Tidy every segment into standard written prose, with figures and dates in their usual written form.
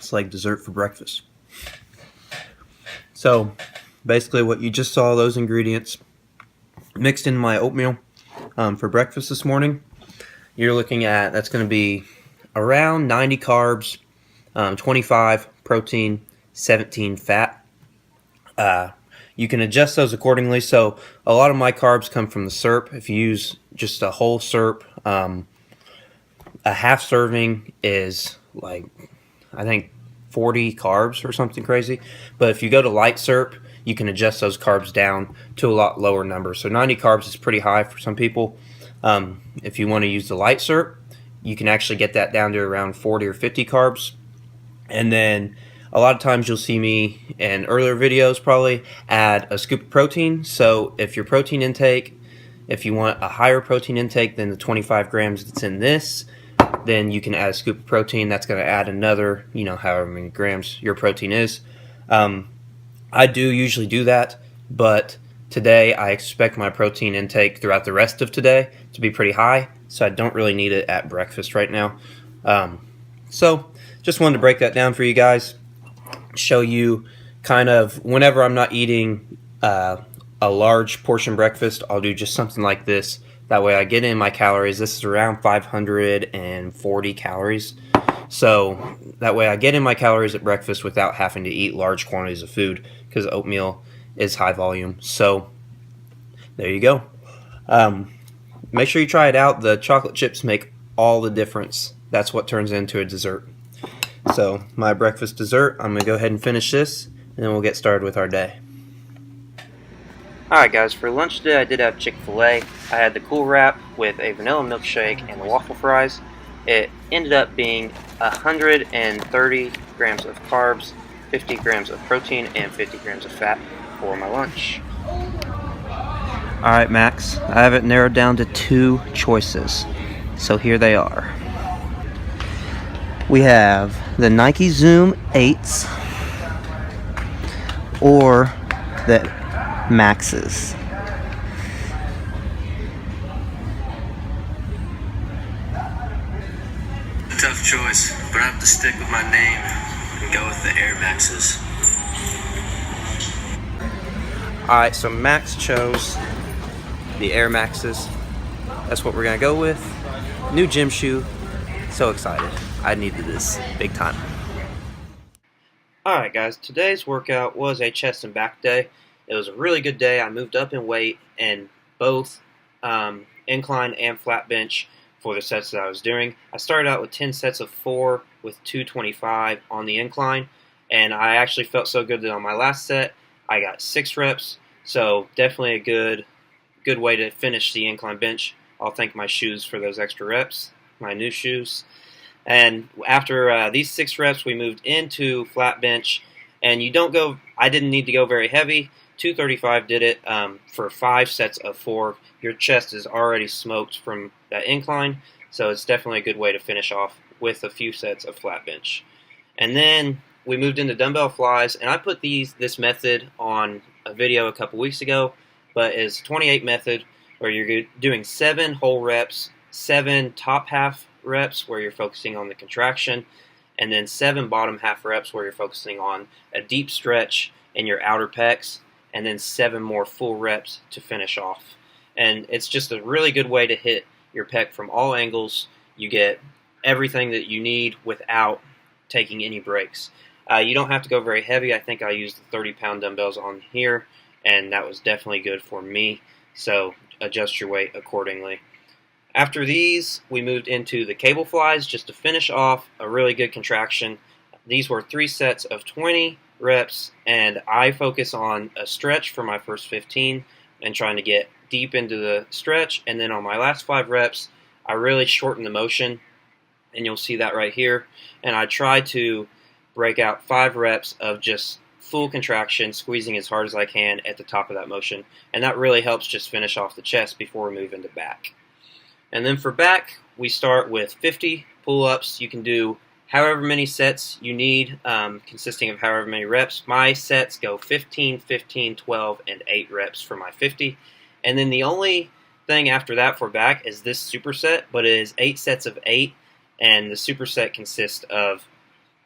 snacks like dessert for breakfast. So basically what you just saw, those ingredients mixed in my oatmeal for breakfast this morning, you're looking at, that's going to be around 90 carbs, 25 protein, 17 fat. You can adjust those accordingly. So a lot of my carbs come from the syrup. If you use just a whole syrup, a half serving is like, I think 40 carbs or something crazy. But if you go to light syrup, you can adjust those carbs down to a lot lower number. So 90 carbs is pretty high for some people. If you want to use the light syrup, you can actually get that down to around 40 or 50 carbs. And then a lot of times you'll see me in earlier videos probably add a scoop of protein. So if your protein intake, if you want a higher protein intake than the 25 grams that's in this, then you can add a scoop of protein. That's going to add another, however many grams your protein is. I do usually do that, but today I expect my protein intake throughout the rest of today to be pretty high, so I don't really need it at breakfast right now. So just wanted to break that down for you guys, show you kind of whenever I'm not eating a large portion breakfast, I'll do just something like this. That way I get in my calories. This is around 540 calories. So that way I get in my calories at breakfast without having to eat large quantities of food, because oatmeal is high volume. So there you go. Make sure you try it out. The chocolate chips make all the difference. That's what turns into a dessert. So my breakfast dessert, I'm going to go ahead and finish this, and then we'll get started with our day. Alright guys, for lunch today I did have Chick-fil-A. I had the Cool Wrap with a vanilla milkshake and the waffle fries. It ended up being 130 grams of carbs, 50 grams of protein, and 50 grams of fat for my lunch. Alright Max, I have it narrowed down to 2 choices. So here they are. We have the Nike Zoom 8s or the Maxes. Tough choice, but I have to stick with my name and go with the Air Maxes. Alright, so Max chose the Air Maxes. That's what we're going to go with. New gym shoe. So excited. I needed this big time. Alright guys, today's workout was a chest and back day. It was a really good day. I moved up in weight in both incline and flat bench for the sets that I was doing. I started out with 10 sets of 4 with 225 on the incline, and I actually felt so good that on my last set I got 6 reps. So definitely a good way to finish the incline bench. I'll thank my shoes for those extra reps, my new shoes. And after these 6 reps, we moved into flat bench, and I didn't need to go very heavy. 235 did it for 5 sets of 4. Your chest is already smoked from that incline, so it's definitely a good way to finish off with a few sets of flat bench. And then we moved into dumbbell flies, and I put this method on a video a couple weeks ago, but it's 28 method where you're doing 7 whole reps, 7 top half reps where you're focusing on the contraction, and then 7 bottom half reps where you're focusing on a deep stretch in your outer pecs, and then 7 more full reps to finish off. And it's just a really good way to hit your pec from all angles. You get everything that you need without taking any breaks. You don't have to go very heavy. I think I used the 30-pound dumbbells on here, and that was definitely good for me. So adjust your weight accordingly. After these, we moved into the cable flies just to finish off a really good contraction. These were 3 sets of 20 reps, and I focus on a stretch for my first 15 and trying to get deep into the stretch, and then on my last 5 reps I really shorten the motion, and you'll see that right here, and I try to break out 5 reps of just full contraction, squeezing as hard as I can at the top of that motion, and that really helps just finish off the chest before we move into back. And then for back, we start with 50 pull-ups. You can do however many sets you need, consisting of however many reps. My sets go 15, 15, 12, and 8 reps for my 50. And then the only thing after that for back is this superset, but it is 8 sets of 8, and the superset consists of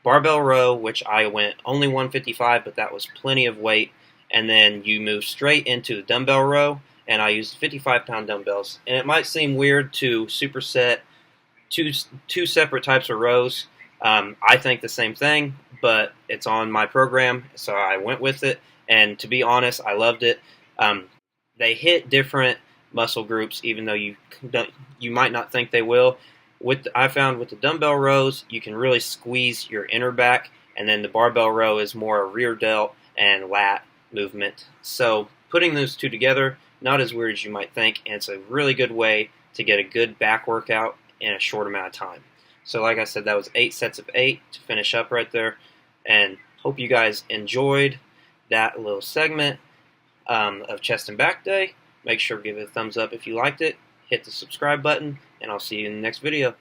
barbell row, which I went only 155, but that was plenty of weight. And then you move straight into the dumbbell row, and I used 55-pound dumbbells. And it might seem weird to superset two separate types of rows. I think the same thing, but it's on my program, so I went with it. And to be honest, I loved it. They hit different muscle groups, even though you might not think they will. I found with the dumbbell rows, you can really squeeze your inner back, and then the barbell row is more a rear delt and lat movement. So putting those two together, not as weird as you might think, and it's a really good way to get a good back workout in a short amount of time. So like I said, that was 8 sets of 8 to finish up right there, and hope you guys enjoyed that little segment of chest and back day. Make sure to give it a thumbs up if you liked it, hit the subscribe button, and I'll see you in the next video.